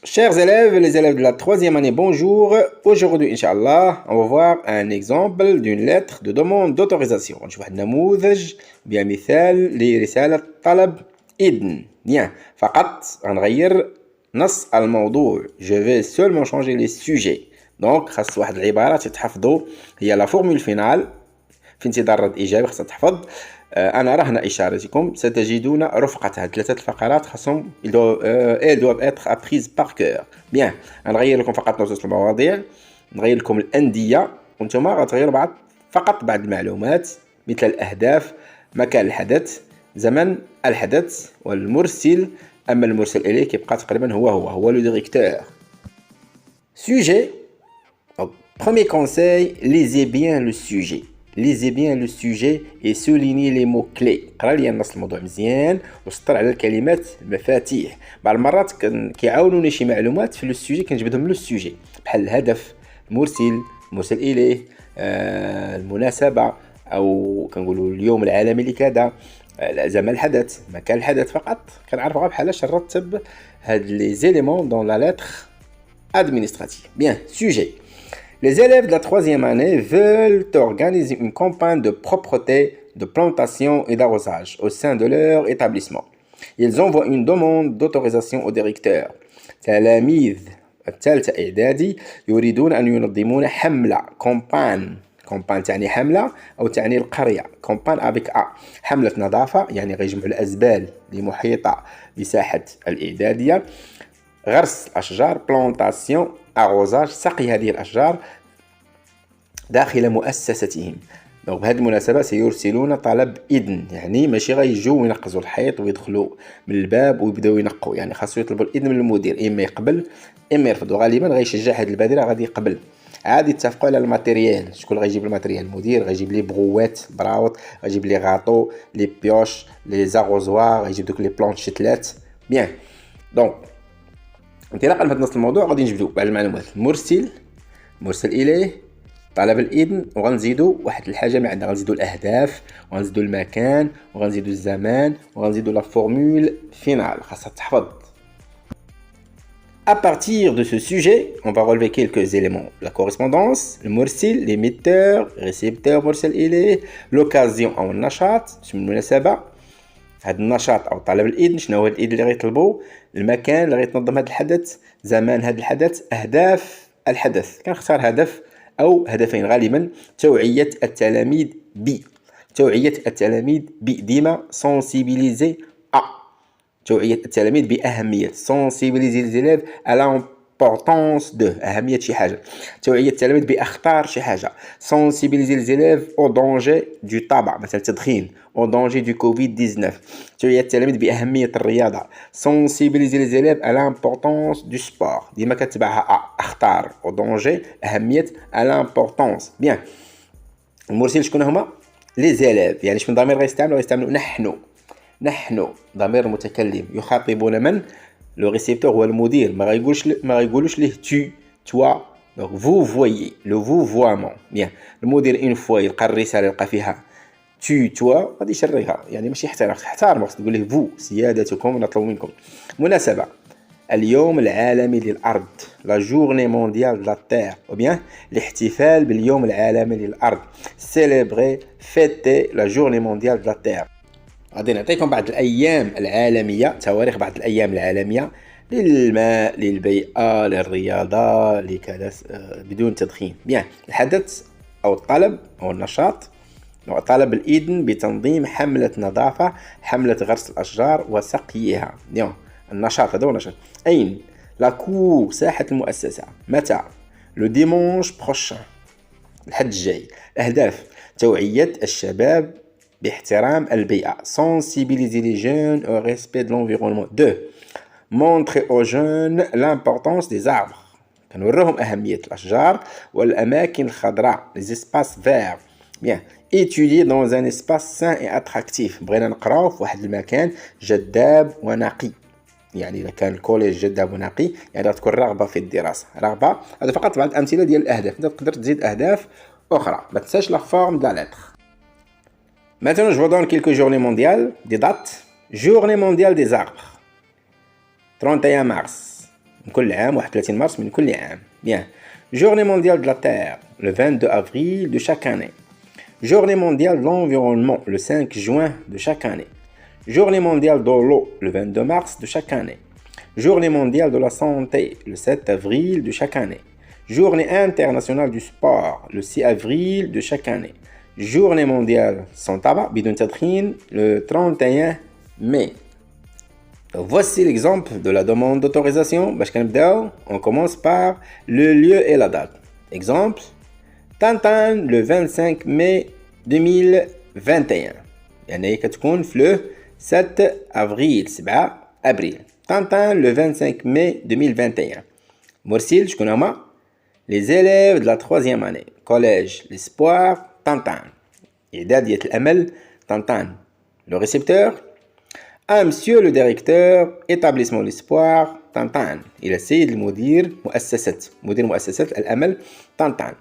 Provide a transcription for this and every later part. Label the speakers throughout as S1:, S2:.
S1: Chers élèves, les élèves de la troisième année, bonjour. Aujourd'hui, Inch'Allah, on va voir un exemple d'une lettre de demande d'autorisation. نشوف واحد النموذج بها مثال لرسالة طلب إذن. Bien. فقط غنغير نص الموضوع. Je vais seulement changer les sujets. Donc خاص واحد العبارات يتحفظوا هي لا فورمول فينال في انتظار رد إيجابي خاصها تحفظ. أنا رهن إشارتكم ستجدون رفقة هاد ثلاثة الفقرات خاصهم elles doivent être apprises par cœur. Bien. غنغير لكم فقط نصوص المواضيع، نغير لكم الأندية، وانتم غتغيروا فقط بعض المعلومات مثل الأهداف، مكان الحدث، زمن الحدث والمرسل. أما المرسل إليه كيبقى تقريبا هو le directeur. Sujet. Donc, premier conseil, lisez bien le sujet. lisez bien le sujet et soulignez les mots-clés. قرا لي النص الموضوع مزيان وسطر على الكلمات المفاتيح. بعض المرات كيعاونوني شي معلومات في السوجي كنجبدهم لو السوجي بحال الهدف، المرسل إليه، المناسبة، أو كنقولوا اليوم العالمي لكذا، زمن الحدث، مكان الحدث. فقط كنعرفوا بحالاش نرتب هاد لي زيليمون دون لا لتر administrative. Bien, sujet. Les élèves de la troisième année veulent organiser une campagne de propreté, de plantation et d'arrosage au sein de leur établissement. Ils envoient une demande d'autorisation au directeur. تلاميذ الثالثة إعدادي يريدون أن ينظمون حملة كومبان تعني حملة أو تعني القرية. كومبان افيك حملة نظافة، يعني غيجمعوا الأزبال لمحيطة بساحة الإعدادية. غرس الأشجار، بلانتاسيون، أغوزاج، سقي هذه الأشجار داخل مؤسستهم. دونك بهذه المناسبة سيرسلون طلب إذن، يعني ماشي غيجوا وينقزوا الحيط ويدخلوا من الباب ويبداو ينقوا، يعني خاصو يطلبوا الإذن من المدير، إما يقبل إما يرفض. وغالبا غيشجع هذه البادرة غادي يقبل. عادي يتفقوا على الماتيريال، شكون غيجيب الماتيريال؟ المدير غيجيب لي بغوات براوط، غيجيب لي غاطو، لي بيوش، لي زاغوزوار، غيجيب دوك لي بلانشيتلات. بيان. دونك انطلاقا من هذا نص الموضوع غادي نجبدوا بعض المعلومات. مرسل إليه، طلب الإذن، وغنزيدوا واحد الحاجة من عندنا، غنزيدوا الأهداف، وغنزيدوا المكان، وغنزيدوا الزمان، وغنزيدوا لا فورمول فينال خاصها تحفظ. À partir de ce sujet, on va relever quelques éléments. La correspondance, le مرسل، l'émetteur، récepteur مرسل إليه، l'occasion أو النشاط، اسم المناسبة، هذا النشاط أو طلب الإذن، شنو هو الإذن اللي غيطلبوا، المكان اللي غيتنظم هذا الحدث، زمان هذا الحدث، أهداف الحدث. كنختار هدف أو هدفين غالبا. توعية التلاميذ ديما sensibiliser توعية التلاميذ بأهمية sensibiliser les élèves à l'importance de أهمية شي حاجة. توعية التلاميذ بأخطار شي حاجة sensibiliser les élèves au danger du tabac، مثلا التدخين، au danger du Covid-19. توعية التلاميذ بأهمية الرياضة sensibiliser les élèves à l'importance du sport، ديما كتبعها أخطار au danger أهمية à l'importance. Bien. المرسل شكون هما؟ les élèves، يعني شكون ضمير غيستعملوا نحن ضمير المتكلم. يخاطبون من؟ لو ريسيبتور هو المدير، ما غيقولوش ليه tu toi. donc vous voyez le vous voiement. bien. المدير اون فوا يلقى الرساله يلقى فيها tu toi غادي يشريها، يعني ماشي احترم خصك تقول له vous سيادتكم نطلب منكم. مناسبه، اليوم العالمي للأرض، لا جورني مونديال دو لا تير، او بيان الاحتفال باليوم العالمي للأرض، سيليبري فيتي لا جورني مونديال دو لا تير. غادي نعطيكم بعض الأيام العالمية، تواريخ بعض الأيام العالمية للماء، للبيئة، للرياضة، لكذا بدون تدخين. بيان. الحدث أو الطلب أو النشاط، طلب الإذن بتنظيم حملة نظافة، حملة غرس الأشجار وسقيها. اليوم النشاط هذا هو النشاط. أين؟ لاكور، ساحة المؤسسة. متى؟ لو ديمونش بروشان، الحد الجاي. الأهداف، توعية الشباب باحترام البيئة sensibiliser les jeunes au respect de l'environnement. 2. montrer aux jeunes l'importance des arbres، كنوريهم أهمية الأشجار والأماكن الخضراء les espaces verts. bien. étudier dans un espace sain et attractif، بغينا نقراو في واحد المكان جذاب ونقي، يعني إذا كان الكوليج جذاب ونقي يعني تكون رغبة في الدراسة، رغبة. هذا فقط بعض الأمثلة ديال الأهداف، أنت تقدر تزيد أهداف أخرى. ما تنساش لا فورم دو لا لتر. Maintenant, je vous donne quelques journées mondiales, des dates. Journée mondiale des arbres, 31 mars. من كل عام 31 مارس من كل عام. Bien. Journée mondiale de la Terre, le 22 avril de chaque année. Journée mondiale de l'environnement, le 5 juin de chaque année. Journée mondiale de l'eau, le 22 mars de chaque année. Journée mondiale de la santé, le 7 avril de chaque année. Journée internationale du sport, le 6 avril de chaque année. Journée mondiale sans tabac, bidon tadkhin, le 31 mai. Voici l'exemple de la demande d'autorisation. On commence par le lieu et la date. Exemple, Tantan le 25 mai 2021. يعني كتكون في le 7 avril 7 avril. Tantan le 25 mai 2021. مرسيل شكون هما؟ Les élèves de la 3e année. Collège L'Espoir Tantan. إعدادية الأمل Tantan. Le récepteur à monsieur le directeur établissement l'Espoir طنطان إلى السيد المدير مدير مؤسسة الأمل طنطان.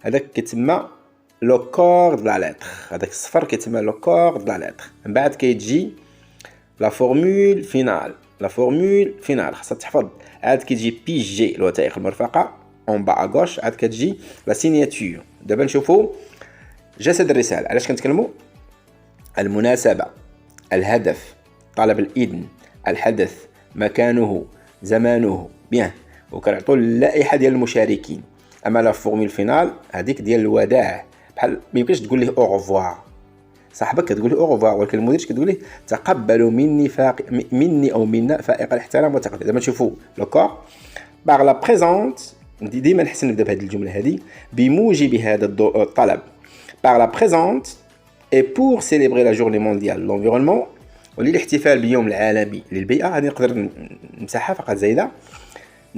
S1: هذاك كيتسمى لو كور د لا لتر. هذاك الصفر كيتسمى لو كور د لا لتر. من بعد كيتجي لا فورمول فينال خاصها تحفظ. عاد كيتجي بي جي الوثائق المرفقة اون با اغوش. عاد كتجي لا سينياتور. دابا نشوفوا جسد الرسالة. علاش كنتكلموا؟ المناسبة، الهدف، طلب الإذن، الحدث، مكانه، زمانه. بيان. وكنعطوا اللائحة ديال المشاركين. اما لا فورمول فينال هذيك ديال الوداع، بحال ما يمكنش تقول ليه اوغفوار. صاحبك كتقول له اوغفوار ولكن المدير كتقول ليه تقبلوا مني او منا فائق الاحترام والتقدير. دابا نشوفوا لو كور باغ لا بريزونت. ديما نحسن نبدا بهذه الجمله هذه بموجب هذا الطلب. باغ لا بريزونت اي بور سيليبري لا جورني مونديال لونفيرونمون وللاحتفال باليوم العالمي للبيئه. هذه نقدر نمسحها فقط زايده.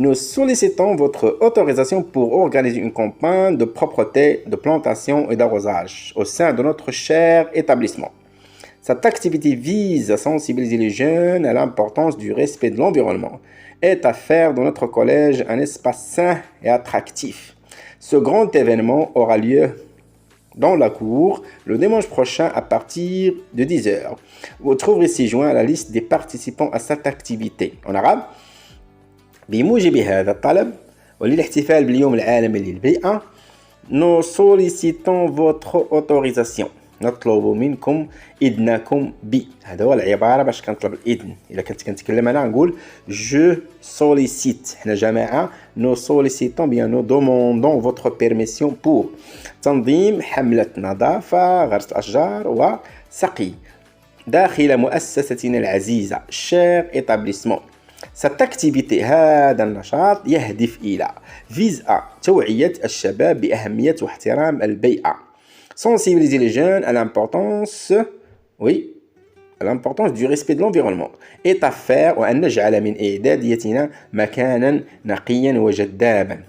S1: Nous sollicitons votre autorisation pour organiser une campagne de propreté, de plantation et d'arrosage au sein de notre cher établissement. Cette activité vise à sensibiliser les jeunes à l'importance du respect de l'environnement et à faire de notre collège un espace sain et attractif. Ce grand événement aura lieu dans la cour le dimanche prochain à partir de 10h. Vous trouverez ci-joint la liste des participants à cette activité. En arabe, بموجب هذا الطلب وللاحتفال باليوم العالمي للبيئة nous sollicitons votre autorisation. نطلب منكم إذنكم هذا هو العبارة باش كنطلب الإذن. إلا كنت كنتكلم أنا نقول je sollicite. حنا جماعة nous sollicitons bien nous demandons votre permission pour تنظيم حملة نظافة، غرس الأشجار وسقي داخل مؤسستنا العزيزة cher établissement. Cette activité هذا النشاط يهدف إلى vise à توعية الشباب بأهمية واحترام البيئة. Sensibiliser les jeunes à l'importance du respect de l'environnement et à faire وأن نجعل من إعداديتنا مكانا نقيا وجذابا.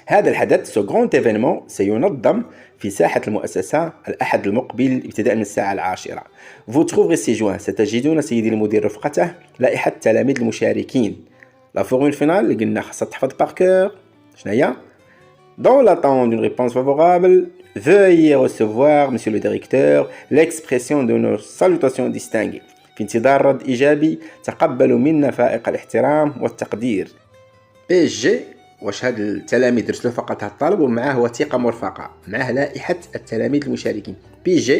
S1: هذا الحدث ce grand événement سينظم في ساحة المؤسسة الأحد المقبل ابتداء من الساعة 10. Vous trouverez ci-joint ستجدون سيدي المدير رفقته لائحة التلاميذ المشاركين. لا فورمول فينال اللي قلنا خاصها تحفظ باركور. شناهي؟ Dans l'attente d'une réponse favorable, veuillez recevoir, monsieur le directeur, l'expression de nos salutations distinguées. في انتظار رد إيجابي تقبلوا منا فائق الاحترام والتقدير. PSG واش هاد التلاميذ رسلوا فقط هاد الطلب ومعاه وثيقة مرفقة معاه لائحة التلاميذ المشاركين. PG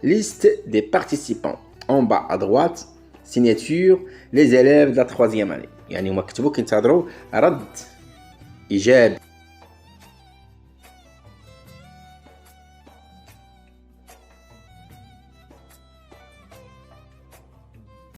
S1: liste des participants. En bas à droite signature les élèves de la 3e année. يعني هما كتبوا كينتظروا رد إيجابي.